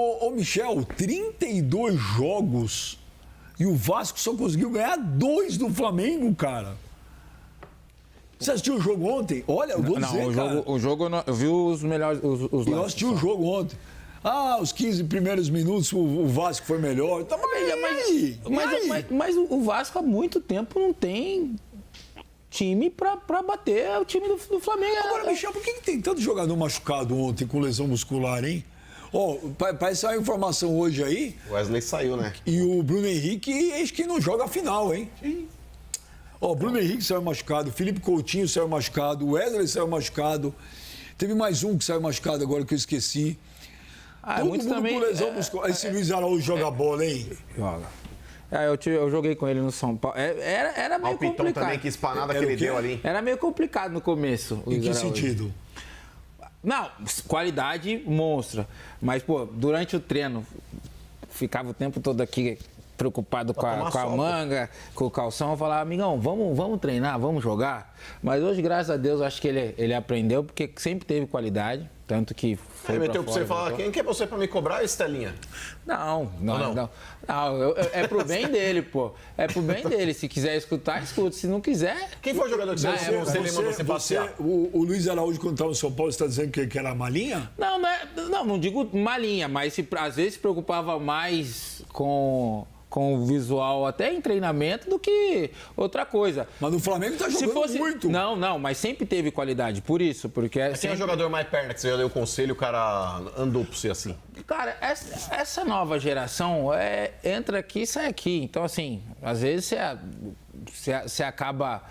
Ô, Michel, 32 jogos e o Vasco só conseguiu ganhar 2 do Flamengo, cara. Você assistiu o jogo ontem? Olha, eu vou dizer, cara. O jogo eu vi os melhores, os eu assisti o jogo ontem. Os 15 primeiros minutos o Vasco foi melhor. Tá, mas o Vasco há muito tempo não tem time pra bater o time do Flamengo. Agora, Michel, por que tem tanto jogador machucado ontem com lesão muscular, hein? Parece uma informação hoje aí. O Wesley saiu, né? E o Bruno Henrique, acho que não joga a final, hein? O Bruno Henrique saiu machucado, o Felipe Coutinho saiu machucado, o Wesley saiu machucado. Teve mais um que saiu machucado agora que eu esqueci. Todo mundo também, com lesão muscular. Esse Luiz Araújo joga bola, hein? Joga. Eu joguei com ele no São Paulo. Era meio complicado. O também, que espanada que ele deu ali. Era meio complicado no começo. Em que sentido? Não, qualidade monstra. Mas, durante o treino, ficava o tempo todo aqui preocupado com a manga, com o calção. Eu falava, amigão, vamos treinar, vamos jogar. Mas hoje, graças a Deus, acho que ele aprendeu, porque sempre teve qualidade. Tanto que foi ele meteu pra você falar, quem que é você pra me cobrar, Estelinha? Não. É pro bem dele, pô. É pro bem dele. Se quiser escutar, escuta. Se não quiser... Quem foi o jogador que você mandou você passear? O Luiz Araújo, quando estava no São Paulo, você está dizendo que era malinha? Não digo malinha, mas às vezes se preocupava mais com o visual até em treinamento do que outra coisa. Mas no Flamengo tá jogando muito. Não, mas sempre teve qualidade, por isso, porque... Quem é o jogador mais perna que você já deu o conselho, o cara andou por você assim? Cara, essa nova geração entra aqui e sai aqui. Então, assim, às vezes você acaba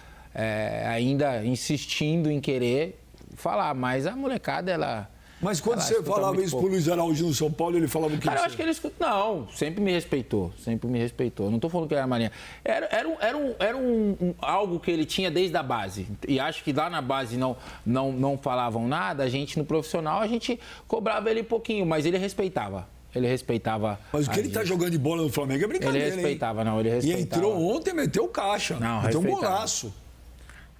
ainda insistindo em querer falar, mas a molecada, ela... Mas quando você falava isso pro Luiz Araújo no São Paulo, ele falava o que? Cara, eu acho que ele escuta. Não, sempre me respeitou. Não tô falando que ele era marinha. Era algo que ele tinha desde a base. E acho que lá na base não falavam nada, a gente no profissional, a gente cobrava ele um pouquinho, mas ele respeitava. Mas o que ele tá jogando de bola no Flamengo é brincadeira, ele respeitava. E entrou ontem, meteu caixa. Meteu um golaço.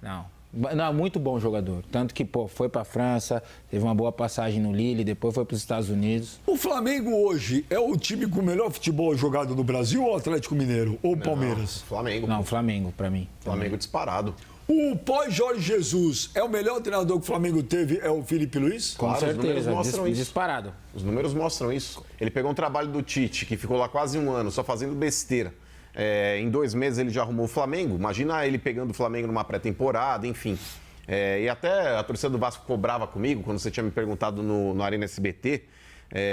Não, muito bom jogador. Tanto que, foi pra França, teve uma boa passagem no Lille, depois foi pros Estados Unidos. O Flamengo hoje é o time com o melhor futebol jogado no Brasil ou o Atlético Mineiro? Ou o Palmeiras? Flamengo. Não, Flamengo, pra mim. Flamengo disparado. O pós-Jorge Jesus é o melhor treinador que o Flamengo teve, é o Felipe Luiz? Com certeza, mostram isso. Disparado. Os números mostram isso. Ele pegou um trabalho do Tite, que ficou lá quase um ano, só fazendo besteira. Em 2 meses ele já arrumou o Flamengo. Imagina ele pegando o Flamengo numa pré-temporada, enfim. E até a torcida do Vasco cobrava comigo, quando você tinha me perguntado no Arena SBT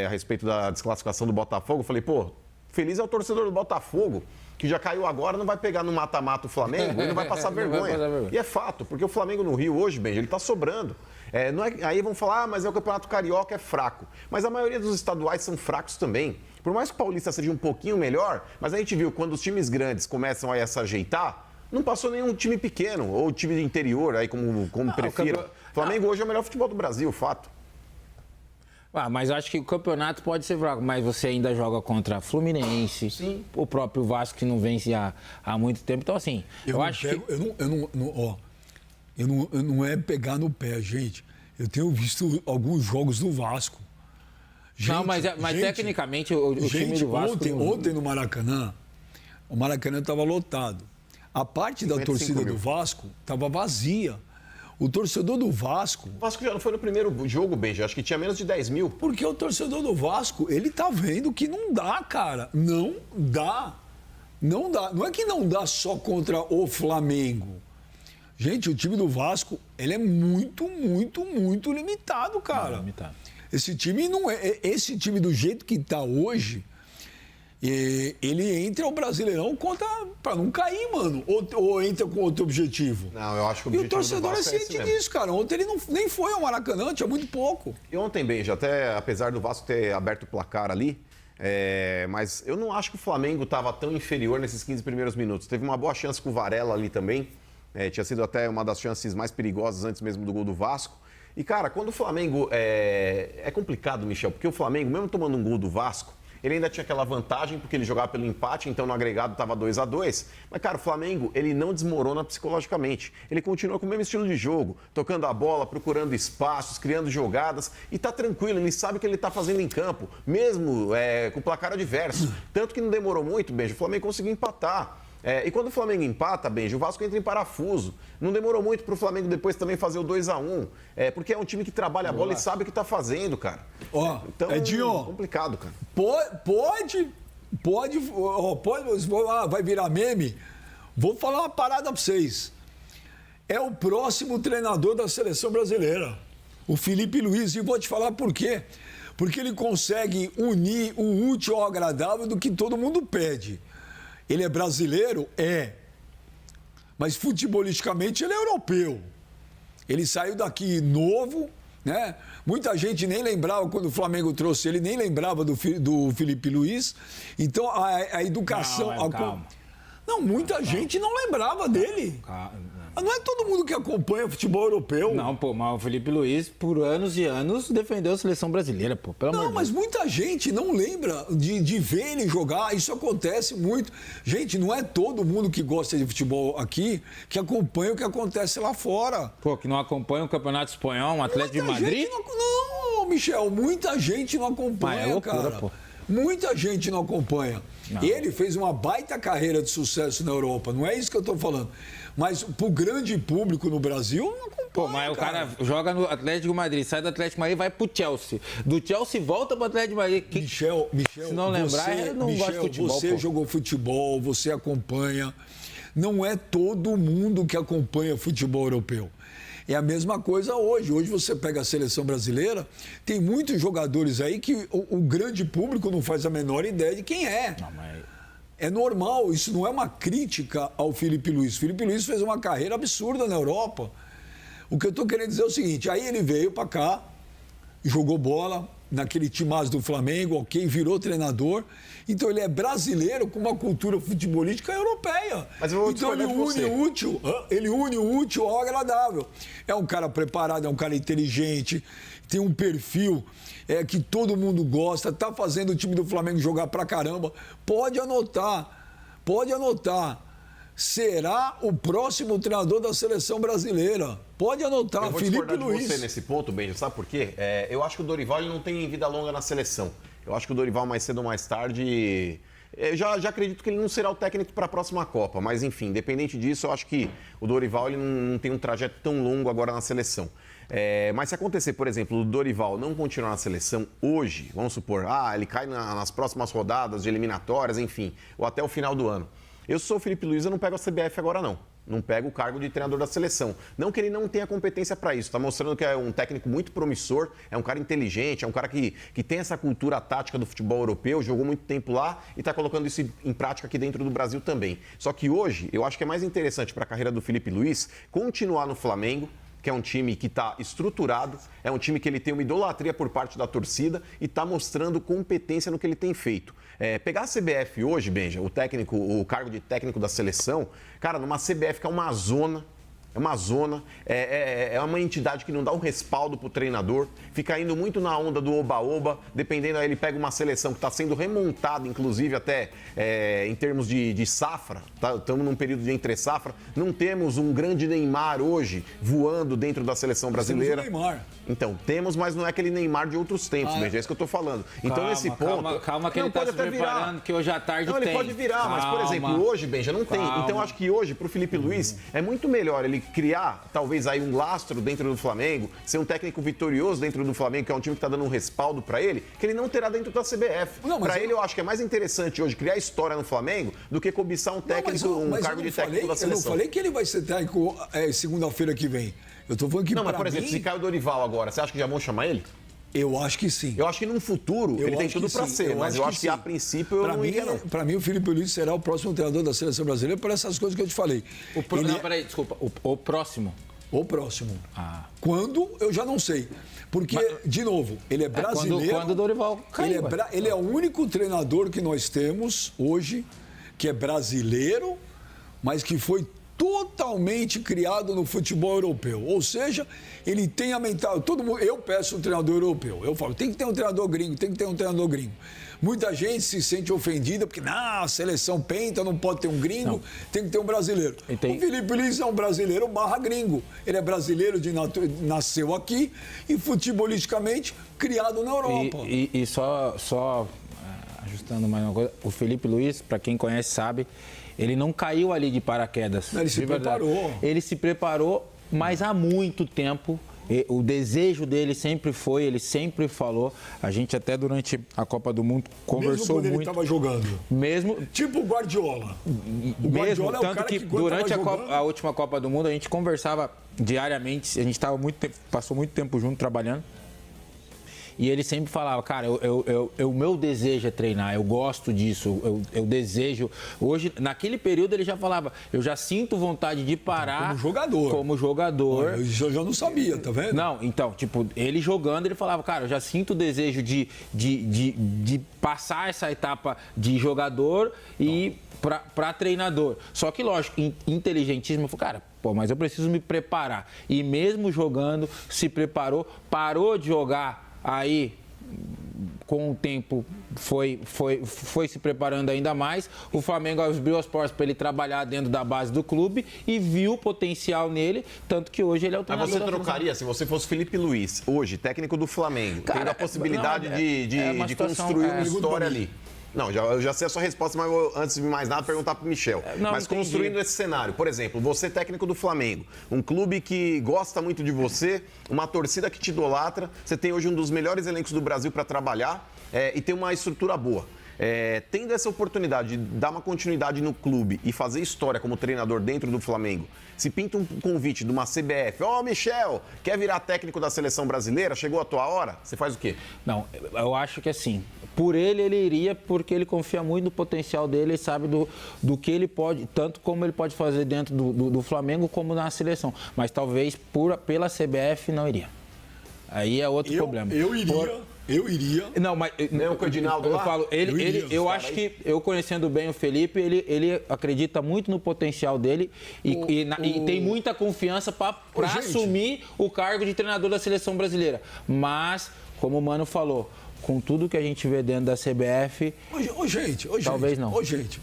a respeito da desclassificação do Botafogo. Eu falei, feliz é o torcedor do Botafogo, que já caiu agora, não vai pegar no mata-mata o Flamengo e não vai passar vergonha. E é fato, porque o Flamengo no Rio hoje, Benji, ele tá sobrando. Aí vão falar, mas o Campeonato Carioca é fraco. Mas a maioria dos estaduais são fracos também. Por mais que o Paulista seja um pouquinho melhor, mas a gente viu quando os times grandes começam a se ajeitar, não passou nenhum time pequeno, ou time do interior, aí como prefiram. O Flamengo hoje é o melhor futebol do Brasil, fato. Mas eu acho que o campeonato pode ser fraco, mas você ainda joga contra Fluminense, sim, o próprio Vasco que não vence há muito tempo. Então, assim, eu acho que... Não é pegar no pé, gente. Eu tenho visto alguns jogos do Vasco. Gente, mas tecnicamente o time do Vasco... Ontem no Maracanã, o Maracanã estava lotado. A parte da torcida do Vasco estava vazia. O torcedor do Vasco... O Vasco já não foi no primeiro jogo, Benji. Acho que tinha menos de 10 mil. Porque o torcedor do Vasco, ele tá vendo que não dá, cara. Não dá. Não dá. Não é que não dá só contra o Flamengo. Gente, o time do Vasco, ele é muito, muito, muito limitado, cara. Limitado. Esse time não é... Esse time do jeito que tá hoje... ele entra o Brasileirão para não cair, mano. Ou entra com outro objetivo. Não, eu acho que o objetivo. E o torcedor é ciente disso, cara. Ontem ele nem foi ao Maracanã, tinha muito pouco. E ontem, Benji, até apesar do Vasco ter aberto o placar ali, mas eu não acho que o Flamengo estava tão inferior nesses 15 primeiros minutos. Teve uma boa chance com o Varela ali também. Tinha sido até uma das chances mais perigosas antes mesmo do gol do Vasco. E, cara, quando o Flamengo... É complicado, Michel, porque o Flamengo, mesmo tomando um gol do Vasco, ele ainda tinha aquela vantagem, porque ele jogava pelo empate, então no agregado estava 2-2. Mas, cara, o Flamengo, ele não desmorona psicologicamente. Ele continua com o mesmo estilo de jogo, tocando a bola, procurando espaços, criando jogadas, e tá tranquilo, ele sabe o que ele tá fazendo em campo, mesmo com o placar adverso. Tanto que não demorou muito, Benji, o Flamengo conseguiu empatar. E quando o Flamengo empata, Benji, o Vasco entra em parafuso. Não demorou muito para o Flamengo depois também fazer o 2-1. Porque é um time que trabalha a bola e sabe o que está fazendo, cara. Então, Edinho, é complicado, cara. Pode, vai virar meme. Vou falar uma parada para vocês. É o próximo treinador da seleção brasileira, o Felipe Luiz. E vou te falar por quê. Porque ele consegue unir o útil ao agradável do que todo mundo pede. Ele é brasileiro? É. Mas futebolisticamente ele é europeu. Ele saiu daqui novo, né? Muita gente nem lembrava, quando o Flamengo trouxe ele, nem lembrava do Felipe Luiz. Então a educação... Calma. Não, muita gente não lembrava dele. Não é todo mundo que acompanha futebol europeu. Não, pô, mas o Felipe Luiz, por anos e anos, defendeu a seleção brasileira, pô. Pelo amor de Deus. Mas muita gente não lembra de ver ele jogar. Isso acontece muito. Gente, não é todo mundo que gosta de futebol aqui que acompanha o que acontece lá fora. Pô, que não acompanha o Campeonato Espanhol, um Atlético de Madrid? Não, Michel, muita gente não acompanha, é loucura, cara. Pô. Muita gente não acompanha. Não. Ele fez uma baita carreira de sucesso na Europa, não é isso que eu estou falando. Mas pro grande público no Brasil, não acompanha. Pô, mas o cara joga no Atlético de Madrid, sai do Atlético de Madrid e vai pro Chelsea. Do Chelsea volta pro Atlético de Madrid. Michel, se não lembrar, eu não gosto de futebol. Você jogou futebol, você acompanha. Não é todo mundo que acompanha futebol europeu. É a mesma coisa hoje. Hoje você pega a seleção brasileira, tem muitos jogadores aí que o grande público não faz a menor ideia de quem é. Não, mas... É normal, isso não é uma crítica ao Felipe Luiz. Felipe Luiz fez uma carreira absurda na Europa. O que eu estou querendo dizer é o seguinte, aí ele veio para cá, jogou bola naquele timaço do Flamengo, ok, virou treinador. Então ele é brasileiro com uma cultura futebolística europeia. Mas eu vou então ele une o útil ao agradável. É um cara preparado, é um cara inteligente, tem um perfil que todo mundo gosta, está fazendo o time do Flamengo jogar pra caramba. Pode anotar. Será o próximo treinador da seleção brasileira. Pode anotar, Felipe Luiz. De você nesse ponto, Benja, sabe por quê? Eu acho que o Dorival ele não tem vida longa na seleção. Eu acho que o Dorival, mais cedo ou mais tarde... Eu já acredito que ele não será o técnico para a próxima Copa, mas enfim, independente disso, eu acho que o Dorival ele não tem um trajeto tão longo agora na seleção. Mas se acontecer, por exemplo, o Dorival não continuar na seleção hoje, vamos supor, ele cai nas próximas rodadas de eliminatórias, enfim, ou até o final do ano. Eu sou o Felipe Luiz, eu não pego a CBF agora não. Não pega o cargo de treinador da seleção. Não que ele não tenha competência para isso. Está mostrando que é um técnico muito promissor, é um cara inteligente, é um cara que tem essa cultura tática do futebol europeu, jogou muito tempo lá e está colocando isso em prática aqui dentro do Brasil também. Só que hoje, eu acho que é mais interessante para a carreira do Felipe Luiz continuar no Flamengo, que é um time que está estruturado, é um time que ele tem uma idolatria por parte da torcida e está mostrando competência no que ele tem feito. Pegar a CBF hoje, Benja, o cargo de técnico da seleção, cara, numa CBF que é uma zona, é uma entidade que não dá um respaldo para o treinador, fica indo muito na onda do oba-oba, dependendo, aí ele pega uma seleção que está sendo remontada, inclusive até em termos de safra, estamos num período de entre-safra, não temos um grande Neymar hoje voando dentro da seleção brasileira. Temos o Neymar. Então, temos, mas não é aquele Neymar de outros tempos, é isso que eu estou falando. Então, nesse ponto... Calma que ele está se preparando, que hoje à tarde tem. Não, ele pode virar, mas, por exemplo, hoje, Benja, não tem. Então, eu acho que hoje, para o Felipe Luiz, é muito melhor ele criar, talvez, aí um lastro dentro do Flamengo, ser um técnico vitorioso dentro do Flamengo, que é um time que está dando um respaldo para ele, que ele não terá dentro da CBF. Para ele, eu acho que é mais interessante hoje criar história no Flamengo do que cobiçar um técnico, um cargo de técnico da seleção. Eu não falei que ele vai ser técnico segunda-feira que vem. Eu tô falando que mas por exemplo, se cai o Dorival agora, você acha que já vão chamar ele? Eu acho que sim. Eu acho que no futuro ele tem tudo para ser, mas eu acho que a princípio eu não iria, não. Para mim, o Felipe Luiz será o próximo treinador da seleção brasileira por essas coisas que eu te falei. Não, peraí, desculpa. O próximo? O próximo. Quando, eu já não sei. Porque, de novo, ele é brasileiro. Quando o Dorival cai, ele é o único treinador que nós temos hoje que é brasileiro, mas que foi totalmente criado no futebol europeu. Ou seja, ele tem a mental. Todo mundo, eu peço um treinador europeu. Eu falo, tem que ter um treinador gringo, tem que ter um treinador gringo. Muita gente se sente ofendida porque, a seleção penta, não pode ter um gringo, tem que ter um brasileiro. O Felipe Luiz é um brasileiro / gringo. Ele é brasileiro, nasceu aqui e futebolisticamente criado na Europa. E só ajustando mais uma coisa, o Felipe Luiz, para quem conhece, sabe, ele não caiu ali de paraquedas. Ele se preparou. Ele se preparou, mas há muito tempo. O desejo dele sempre foi, ele sempre falou. A gente até durante a Copa do Mundo conversou mesmo quando muito. ele estava jogando. Mesmo. Tipo o Guardiola. O Mesmo, Guardiola é o tanto cara que durante a última Copa do Mundo a gente conversava diariamente. A gente estava passou muito tempo junto trabalhando. E ele sempre falava, cara, o meu desejo é treinar, eu gosto disso, eu desejo. Hoje, naquele período, ele já falava, eu já sinto vontade de parar. Como jogador. Eu já não sabia, tá vendo? Não, então, tipo, ele jogando, ele falava, cara, eu já sinto o desejo de passar essa etapa de jogador e para treinador. Só que, lógico, inteligentíssimo, eu falei, cara, mas eu preciso me preparar. E mesmo jogando, se preparou, parou de jogar. Aí, com o tempo, foi se preparando ainda mais. O Flamengo abriu as portas para ele trabalhar dentro da base do clube e viu o potencial nele, tanto que hoje ele é o treinador. Mas você trocaria, se você fosse Felipe Luiz, hoje, técnico do Flamengo, tendo a possibilidade de construir uma história ali? Não, eu já sei a sua resposta, mas vou, antes de mais nada, perguntar para o Michel. Mas construindo esse cenário, por exemplo, você técnico do Flamengo, um clube que gosta muito de você, uma torcida que te idolatra, você tem hoje um dos melhores elencos do Brasil para trabalhar e tem uma estrutura boa. Tendo essa oportunidade de dar uma continuidade no clube e fazer história como treinador dentro do Flamengo, se pinta um convite de uma CBF, Michel, quer virar técnico da seleção brasileira? Chegou a tua hora? Você faz o quê? Não, eu acho que assim, por ele iria porque ele confia muito no potencial dele e sabe do que ele pode, tanto como ele pode fazer dentro do Flamengo como na seleção. Mas talvez pela CBF não iria. Aí é outro problema. Eu iria. Não, mas nem o Cardinaldo lá? Eu falo, eu acho que eu conhecendo bem o Felipe, ele acredita muito no potencial dele e tem muita confiança para assumir o cargo de treinador da seleção brasileira. Mas, como o Mano falou, com tudo que a gente vê dentro da CBF, talvez não. Gente,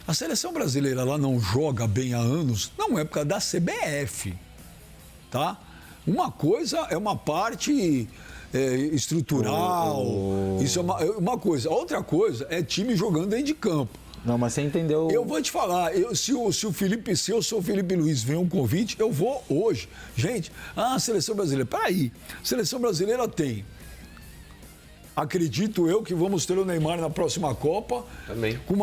a seleção brasileira ela não joga bem há anos, não é por causa da CBF, tá? Uma coisa é uma parte estrutural, isso é uma coisa. Outra coisa é time jogando dentro de campo. Não, mas você entendeu. Eu vou te falar, se eu sou o Felipe Luiz, vem um convite, eu vou hoje. Gente, a seleção brasileira, peraí, a seleção brasileira tem. Acredito eu que vamos ter o Neymar na próxima Copa. Também. Com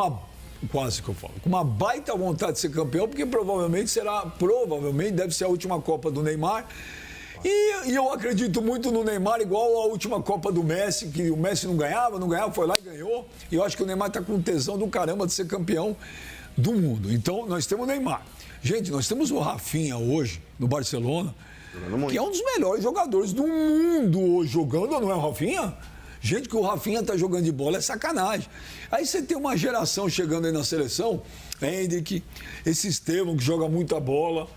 uma baita vontade de ser campeão, porque provavelmente deve ser a última Copa do Neymar. E eu acredito muito no Neymar, igual a última Copa do Messi, que o Messi não ganhava, foi lá e ganhou. E eu acho que o Neymar está com tesão do caramba de ser campeão do mundo. Então, nós temos o Neymar. Gente, nós temos o Rafinha hoje, no Barcelona, que é um dos melhores jogadores do mundo hoje jogando, não é o Rafinha? Gente, que o Rafinha tá jogando de bola é sacanagem. Aí você tem uma geração chegando aí na seleção, Hendrick, esse Estevão que joga muita bola.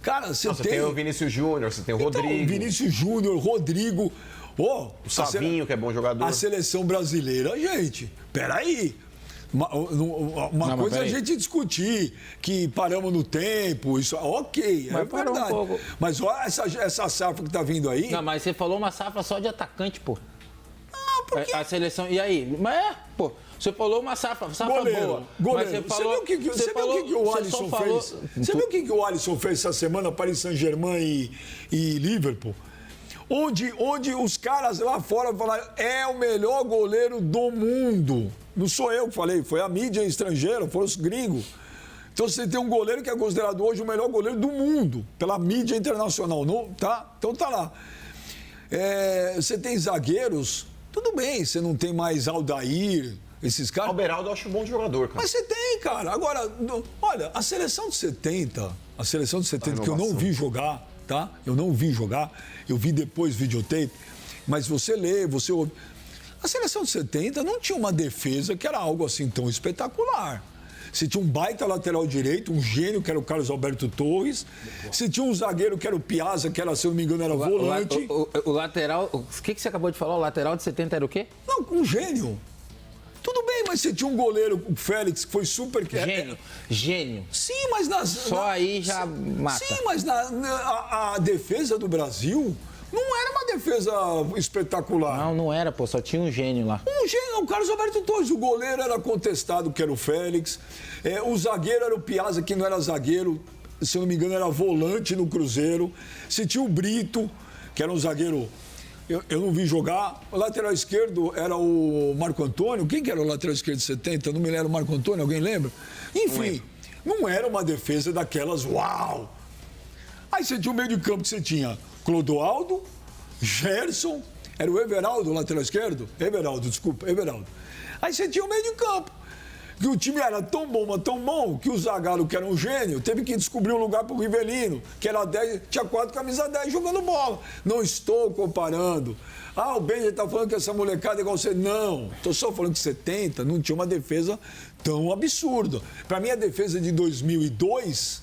Cara, você tem o Vinícius Júnior, você tem o Rodrigo. Vinícius Júnior, Rodrigo. O Savinho, que é bom jogador. A seleção brasileira, gente, peraí. Uma coisa é a gente discutir, que paramos no tempo, isso ok, é verdade. Mas olha essa safra que tá vindo aí. Não, mas você falou uma safra só de atacante, pô. Porque... A seleção. E aí? Mas você falou uma safra boa. Goleiro. Mas você falou, você viu o que o Alisson fez? Você viu o que o Alisson fez essa semana, Paris Saint-Germain e Liverpool? Onde os caras lá fora falaram, é o melhor goleiro do mundo. Não sou eu que falei, foi a mídia estrangeira, foram os gringos. Então você tem um goleiro que é considerado hoje o melhor goleiro do mundo, pela mídia internacional, não, tá? Então tá lá. Você tem zagueiros, tudo bem, você não tem mais Aldair, esses caras. Alberaldo eu acho um bom jogador, cara. Mas você tem, cara. Agora, olha, a seleção de 70, que eu não vi jogar, tá? Eu não vi jogar, eu vi depois videotape, mas você lê, você ouve. A seleção de 70 não tinha uma defesa que era algo assim tão espetacular. Você tinha um baita lateral direito, um gênio, que era o Carlos Alberto Torres. Você tinha um zagueiro, que era o Piazza, que era, se eu não me engano, era volante. O lateral... O que você acabou de falar? O lateral de 70 era o quê? Não, um gênio. Tudo bem, mas você tinha um goleiro, o Félix, que foi super... Gênio. Sim, mas... Aí já mata. Sim, mas a defesa do Brasil não era uma defesa espetacular. Não era, pô. Só tinha um gênio lá. Um gênio, o Carlos Alberto Torres. O goleiro era contestado, que era o Félix. O zagueiro era o Piazza, que não era zagueiro. Se eu não me engano, era volante no Cruzeiro. Você tinha o Brito, que era um zagueiro... Eu não vi jogar. O lateral esquerdo era o Marco Antônio. Quem que era o lateral esquerdo de 70? Não me lembro. O Marco Antônio, alguém lembra? Enfim, não era uma defesa daquelas, uau! Aí você tinha o meio de campo que você tinha Clodoaldo, Gerson, era o Everaldo, o lateral esquerdo? Everaldo. Aí você tinha o meio de campo. Que o time era tão bom, mas tão bom, que o Zagallo, que era um gênio, teve que descobrir um lugar para o Rivelino, que era 10, tinha 4 camisa 10 jogando bola. Não estou comparando. O Benja está falando que essa molecada é igual você. Não, estou só falando que 70 não tinha uma defesa tão absurda. Para mim, a defesa de 2002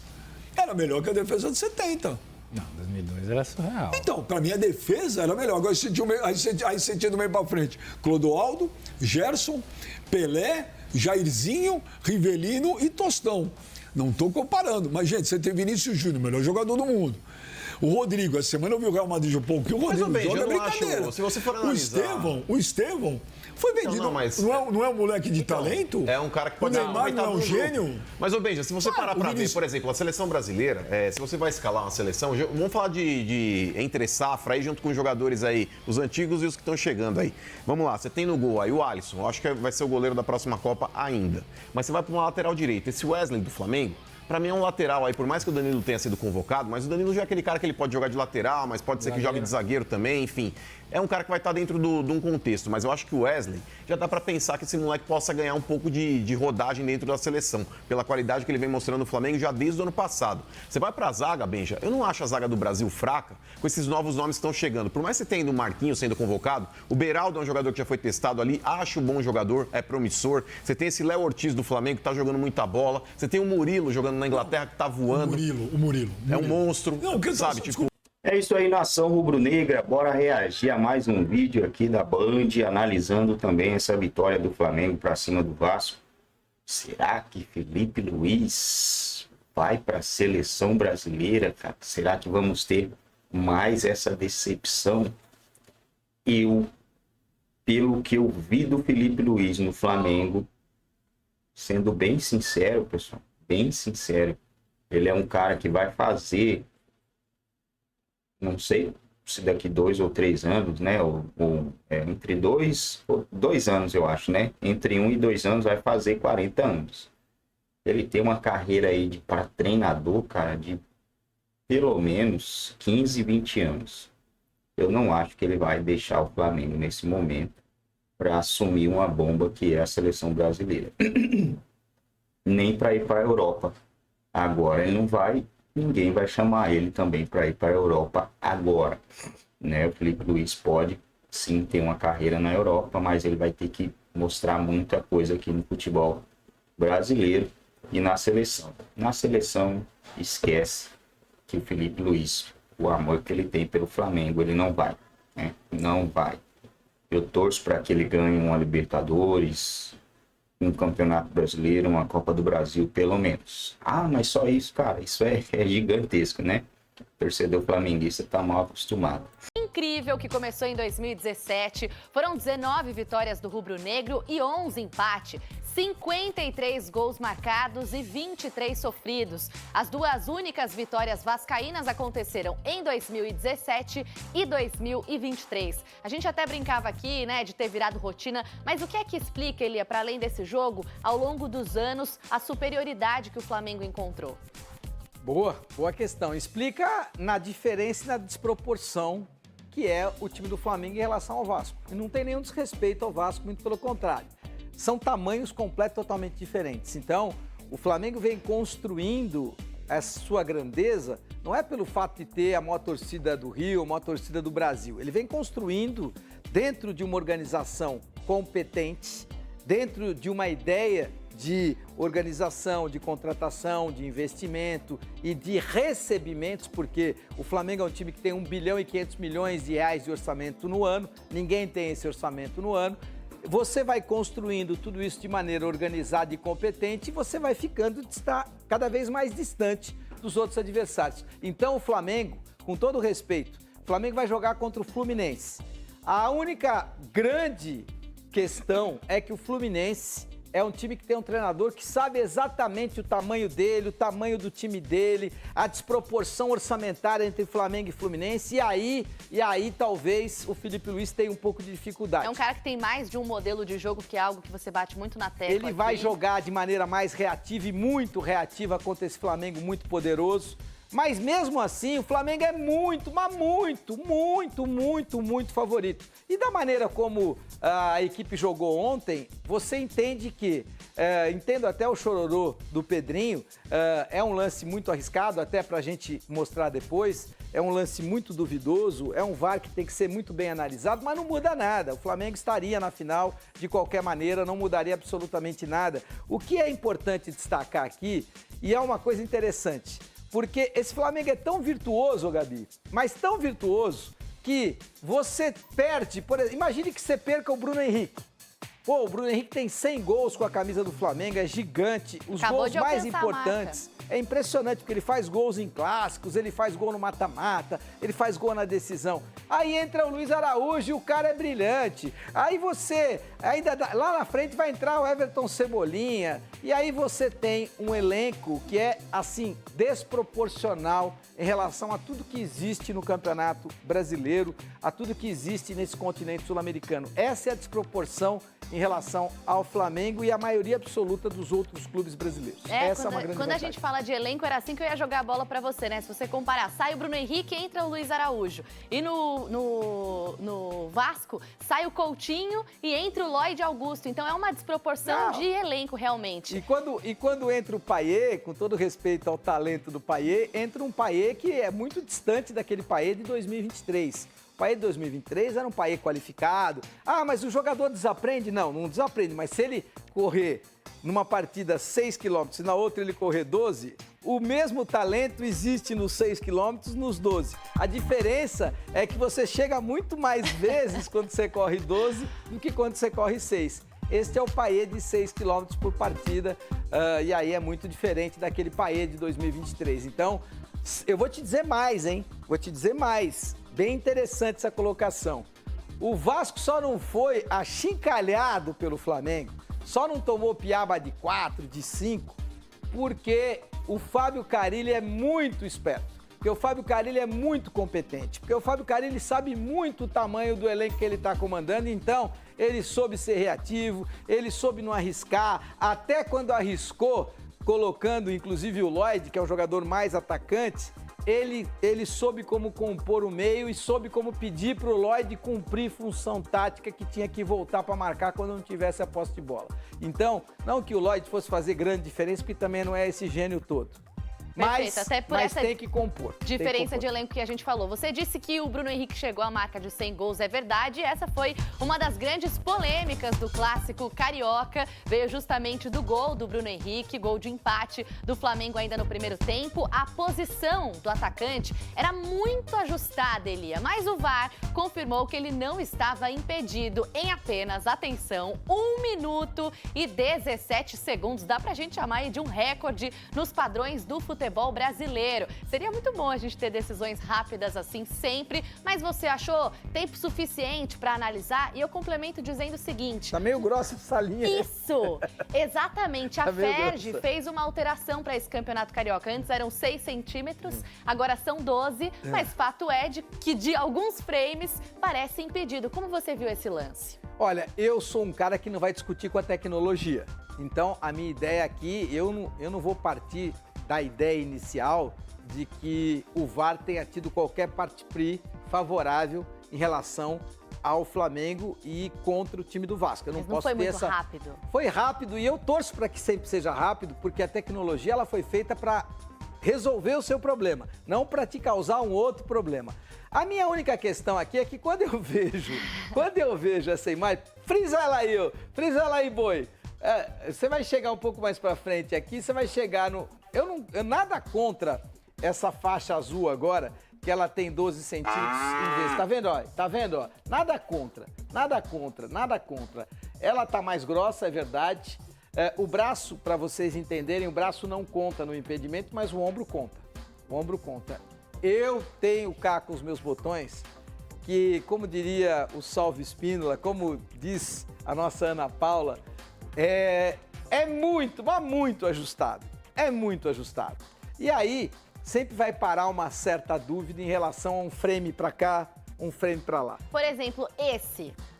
era melhor que a defesa de 70. Não, 2002 era surreal. Então, para mim, a defesa era melhor. Agora, aí você tinha do meio para frente Clodoaldo, Gerson, Pelé, Jairzinho, Rivelino e Tostão. Não estou comparando, mas, gente, você tem Vinícius Júnior, melhor jogador do mundo. O Rodrigo, essa semana eu vi o Real Madrid um pouco, que o Rodrigo joga brincadeira. Se você for analisar... O Estevão foi vendido. Não é um moleque de talento? É um cara que pode ser um Neymar não é um gênio? Mas, ô Benja, se você parar pra ver, por exemplo, a seleção brasileira, se você vai escalar uma seleção, vamos falar de entre safra aí, junto com os jogadores aí, os antigos e os que estão chegando aí. Vamos lá, você tem no gol aí o Alisson, eu acho que vai ser o goleiro da próxima Copa ainda. Mas você vai pra uma lateral direita, esse Wesley do Flamengo, pra mim é um lateral aí, por mais que o Danilo tenha sido convocado, mas o Danilo já é aquele cara que ele pode jogar de lateral, mas pode ser que jogue de zagueiro também, enfim. É um cara que vai estar dentro de um contexto, mas eu acho que o Wesley já dá pra pensar que esse moleque possa ganhar um pouco de rodagem dentro da seleção, pela qualidade que ele vem mostrando no Flamengo já desde o ano passado. Você vai pra zaga, Benja, eu não acho a zaga do Brasil fraca com esses novos nomes que estão chegando. Por mais que você tenha o Marquinhos sendo convocado, o Beraldo é um jogador que já foi testado ali, acho um bom jogador, é promissor. Você tem esse Léo Ortiz do Flamengo que tá jogando muita bola. Você tem o Murilo jogando na Inglaterra que tá voando. O Murilo. É um monstro, sabe? Tipo... É isso aí, nação rubro-negra. Bora reagir a mais um vídeo aqui da Band, analisando também essa vitória do Flamengo para cima do Vasco. Será que Felipe Luiz vai para a seleção brasileira, cara? Será que vamos ter mais essa decepção? Pelo que eu vi do Felipe Luiz no Flamengo, sendo bem sincero, pessoal, bem sincero, ele é um cara que vai fazer... Não sei se daqui 2 ou 3 anos, né? Entre 2 anos, eu acho, né? Entre 1 e 2 anos vai fazer 40 anos. Ele tem uma carreira aí para treinador, cara, de pelo menos 15, 20 anos. Eu não acho que ele vai deixar o Flamengo nesse momento para assumir uma bomba que é a seleção brasileira. Nem para ir para a Europa. Agora ele não vai. Ninguém vai chamar ele também para ir para a Europa agora, né? O Felipe Luiz pode sim ter uma carreira na Europa, mas ele vai ter que mostrar muita coisa aqui no futebol brasileiro e na seleção. Na seleção, esquece que o Felipe Luiz, o amor que ele tem pelo Flamengo, ele não vai, né? Não vai. Eu torço para que ele ganhe uma Libertadores, um Campeonato Brasileiro, uma Copa do Brasil, pelo menos. Mas só isso, cara, isso é gigantesco, né? O torcedor flamenguista tá mal acostumado. Incrível que começou em 2017. Foram 19 vitórias do rubro-negro e 11 empates. 53 gols marcados e 23 sofridos. As duas únicas vitórias vascaínas aconteceram em 2017 e 2023. A gente até brincava aqui, né, de ter virado rotina, mas o que é que explica, Elia, para além desse jogo, ao longo dos anos, a superioridade que o Flamengo encontrou? Boa questão. Explica na diferença e na desproporção que é o time do Flamengo em relação ao Vasco. E não tem nenhum desrespeito ao Vasco, muito pelo contrário. São tamanhos completos totalmente diferentes. Então, o Flamengo vem construindo essa sua grandeza, não é pelo fato de ter a maior torcida do Rio, a maior torcida do Brasil. Ele vem construindo dentro de uma organização competente, dentro de uma ideia de organização, de contratação, de investimento e de recebimentos, porque o Flamengo é um time que tem 1 bilhão e 500 milhões de reais de orçamento no ano, ninguém tem esse orçamento no ano. Você vai construindo tudo isso de maneira organizada e competente e você vai ficando cada vez mais distante dos outros adversários. Então o Flamengo, com todo respeito, o Flamengo vai jogar contra o Fluminense. A única grande questão é que o Fluminense é um time que tem um treinador que sabe exatamente o tamanho dele, o tamanho do time dele, a desproporção orçamentária entre Flamengo e Fluminense. E aí talvez o Felipe Luiz tenha um pouco de dificuldade. É um cara que tem mais de um modelo de jogo, que é algo que você bate muito na tecla. Ele vai jogar de maneira mais reativa e muito reativa contra esse Flamengo muito poderoso. Mas mesmo assim, o Flamengo é muito, mas muito favorito. E da maneira como a equipe jogou ontem, você entende que, entendo até o chororô do Pedrinho, é um lance muito arriscado, até pra gente mostrar depois, é um lance muito duvidoso, é um VAR que tem que ser muito bem analisado, mas não muda nada. O Flamengo estaria na final de qualquer maneira, não mudaria absolutamente nada. O que é importante destacar aqui, e é uma coisa interessante, porque esse Flamengo é tão virtuoso, Gabi, mas tão virtuoso, que você perde, por exemplo, imagine que você perca o Bruno Henrique. Pô, o Bruno Henrique tem 100 gols com a camisa do Flamengo, é gigante. Os gols mais importantes. É impressionante, porque ele faz gols em clássicos, ele faz gol no mata-mata, ele faz gol na decisão. Aí entra o Luiz Araújo e o cara é brilhante. Aí você, lá na frente vai entrar o Everton Cebolinha. E aí você tem um elenco que é, assim, desproporcional em relação a tudo que existe no Campeonato Brasileiro, a tudo que existe nesse continente sul-americano. Essa é a desproporção em relação ao Flamengo e a maioria absoluta dos outros clubes brasileiros. Essa é uma grande quando a gente fala de elenco, era assim que eu ia jogar a bola pra você, né? Se você comparar, sai o Bruno Henrique, entra o Luiz Araújo. E no Vasco, sai o Coutinho e entra o Lloyd Augusto. Então é uma desproporção de elenco, realmente. E quando entra o Payet, com todo respeito ao talento do Payet, entra um Payet que é muito distante daquele Payet de 2023. O Payet de 2023 era um Payet qualificado. Ah, mas o jogador desaprende? Não, não desaprende. Mas se ele correr numa partida 6 km e na outra ele correr 12, o mesmo talento existe nos 6 km, nos 12. A diferença é que você chega muito mais vezes quando você corre 12 do que quando você corre 6. Este é o Payet de 6 km por partida, e aí é muito diferente daquele Payet de 2023. Então, eu vou te dizer mais, hein? Vou te dizer mais. Bem interessante essa colocação. O Vasco só não foi achincalhado pelo Flamengo, só não tomou piaba de 4, de 5, porque o Fábio Carille é muito esperto. Porque o Fábio Carille é muito competente. Porque o Fábio Carille sabe muito o tamanho do elenco que ele está comandando. Então, ele soube ser reativo, ele soube não arriscar. Até quando arriscou, colocando inclusive o Lloyd, que é o jogador mais atacante, ele soube como compor o meio e soube como pedir para o Lloyd cumprir função tática que tinha que voltar para marcar quando não tivesse a posse de bola. Então, não que o Lloyd fosse fazer grande diferença, porque também não é esse gênio todo. Perfeito, até por essa tem que compor. Diferença de elenco que a gente falou. Você disse que o Bruno Henrique chegou à marca de 100 gols, é verdade. Essa foi uma das grandes polêmicas do clássico carioca. Veio justamente do gol do Bruno Henrique, gol de empate do Flamengo ainda no primeiro tempo. A posição do atacante era muito ajustada, Elia, mas o VAR confirmou que ele não estava impedido em apenas, atenção, 1 minuto e 17 segundos. Dá pra gente chamar aí de um recorde nos padrões do futebol brasileiro. Seria muito bom a gente ter decisões rápidas assim sempre, mas você achou tempo suficiente para analisar? E eu complemento dizendo o seguinte... Tá meio grossa essa linha. Isso! Exatamente. A Ferg fez uma alteração para esse campeonato carioca. Antes eram 6 centímetros, agora são 12, mas fato é que de alguns frames parece impedido. Como você viu esse lance? Olha, eu sou um cara que não vai discutir com a tecnologia. Então, a minha ideia aqui, eu não vou partir da ideia inicial de que o VAR tenha tido qualquer parte favorável em relação ao Flamengo e contra o time do Vasco. Eu não posso foi ter muito rápido. Foi rápido e eu torço para que sempre seja rápido, porque a tecnologia ela foi feita para resolver o seu problema, não para te causar um outro problema. A minha única questão aqui é que quando eu vejo essa imagem, frisa ela aí, boi. Você vai chegar um pouco mais pra frente aqui, você vai chegar no... Eu nada contra essa faixa azul agora, que ela tem 12 centímetros em vez. Tá vendo, ó? Tá vendo, ó? Nada contra, nada contra, nada contra. Ela tá mais grossa, é verdade. O braço, para vocês entenderem, o braço não conta no impedimento, mas o ombro conta. O ombro conta. Eu tenho cá com os meus botões, que, como diria o Salve Espínola, como diz a nossa Ana Paula, é muito, mas muito ajustado. É muito ajustado. E aí, sempre vai parar uma certa dúvida em relação a um frame para cá, um frame para lá. Por exemplo,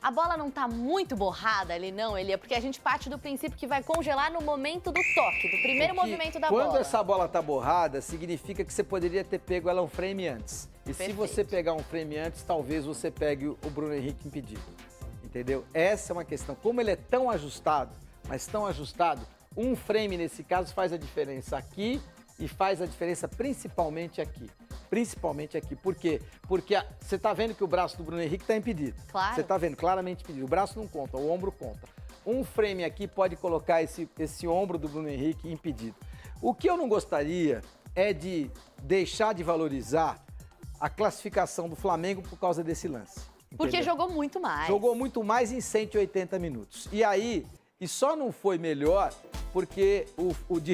a bola não tá muito borrada ali não, Elia, porque a gente parte do princípio que vai congelar no momento do toque, do primeiro movimento da bola. Quando essa bola tá borrada, significa que você poderia ter pego ela um frame antes. E se você pegar um frame antes, talvez você pegue o Bruno Henrique impedido. Entendeu? Essa é uma questão. Como ele é tão ajustado, mas tão ajustado, um frame nesse caso faz a diferença aqui e faz a diferença principalmente aqui. Principalmente aqui. Por quê? Porque você tá vendo que o braço do Bruno Henrique tá impedido. Claro. Você tá vendo claramente impedido. O braço não conta, o ombro conta. Um frame aqui pode colocar esse ombro do Bruno Henrique impedido. O que eu não gostaria é de deixar de valorizar a classificação do Flamengo por causa desse lance. Porque entendeu? jogou muito mais. Jogou muito mais em 180 minutos. E aí, só não foi melhor porque,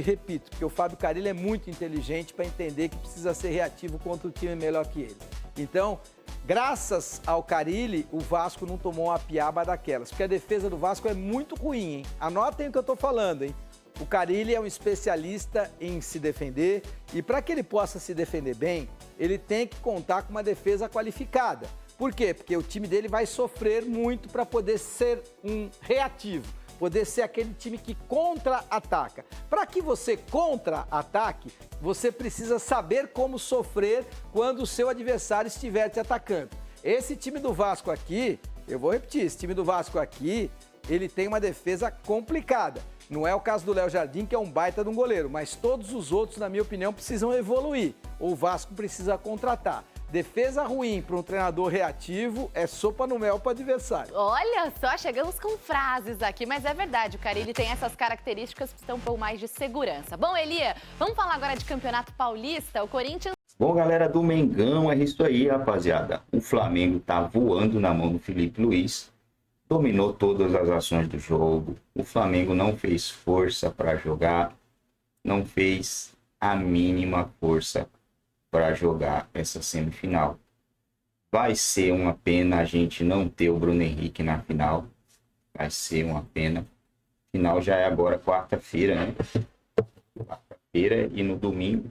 repito, porque o Fábio Carille é muito inteligente para entender que precisa ser reativo contra o time melhor que ele. Então, graças ao Carille, o Vasco não tomou uma piaba daquelas, porque a defesa do Vasco é muito ruim, hein? Anotem o que eu tô falando, hein? O Carille é um especialista em se defender e para que ele possa se defender bem, ele tem que contar com uma defesa qualificada. Por quê? Porque o time dele vai sofrer muito para poder ser um reativo, poder ser aquele time que contra-ataca. Para que você contra-ataque, você precisa saber como sofrer quando o seu adversário estiver te atacando. Esse time do Vasco aqui, eu vou repetir, esse time do Vasco aqui, ele tem uma defesa complicada. Não é o caso do Léo Jardim, que é um baita de um goleiro, mas todos os outros, na minha opinião, precisam evoluir. O Vasco precisa contratar. Defesa ruim para um treinador reativo é sopa no mel para o adversário. Olha só, chegamos com frases aqui, mas é verdade, o Carille tem essas características que estão um pouco mais de segurança. Bom, Elia, vamos falar agora de Campeonato Paulista. O Corinthians... Bom, galera do Mengão, é isso aí, rapaziada. O Flamengo tá voando na mão do Felipe Luiz. Dominou todas as ações do jogo. O Flamengo não fez força para jogar. Não fez a mínima força para jogar essa semifinal. Vai ser uma pena a gente não ter o Bruno Henrique na final. Vai ser uma pena. Final já é agora quarta-feira, né? Quarta-feira e no domingo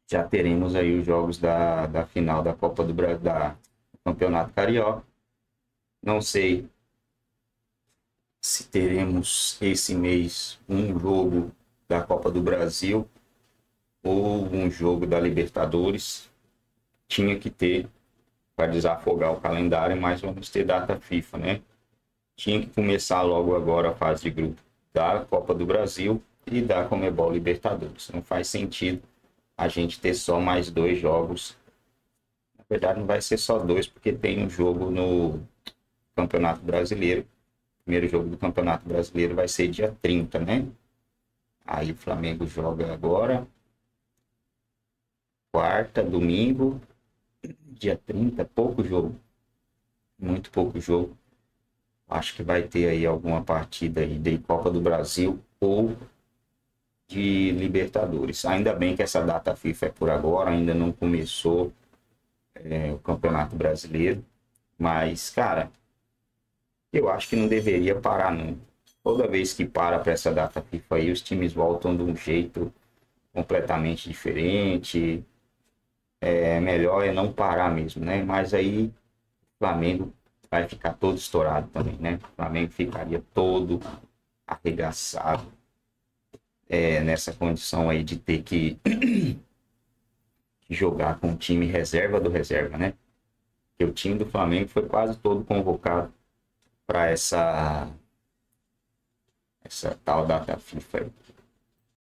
já teremos aí os jogos da final da Copa do Brasil, da Campeonato Carioca. Não sei se teremos esse mês um jogo da Copa do Brasil ou um jogo da Libertadores. Tinha que ter para desafogar o calendário, mas vamos ter data FIFA, né? Tinha que começar logo agora a fase de grupo da Copa do Brasil e da Conmebol Libertadores. Não faz sentido a gente ter só mais 2 jogos. Na verdade, não vai ser só 2, porque tem um jogo no Campeonato Brasileiro. O primeiro jogo do Campeonato Brasileiro vai ser dia 30, né? Aí o Flamengo joga agora, quarta, domingo, dia 30, pouco jogo. Muito pouco jogo. Acho que vai ter aí alguma partida aí de Copa do Brasil ou de Libertadores. Ainda bem que essa data FIFA é por agora, ainda não começou o Campeonato Brasileiro. Mas, cara, eu acho que não deveria parar, não. Toda vez que para essa data FIFA aí, os times voltam de um jeito completamente diferente. Melhor é não parar mesmo, né? Mas aí o Flamengo vai ficar todo estourado também, né? O Flamengo ficaria todo arregaçado nessa condição aí de ter que jogar com o time reserva do reserva, né? Porque o time do Flamengo foi quase todo convocado para essa tal data FIFA aí.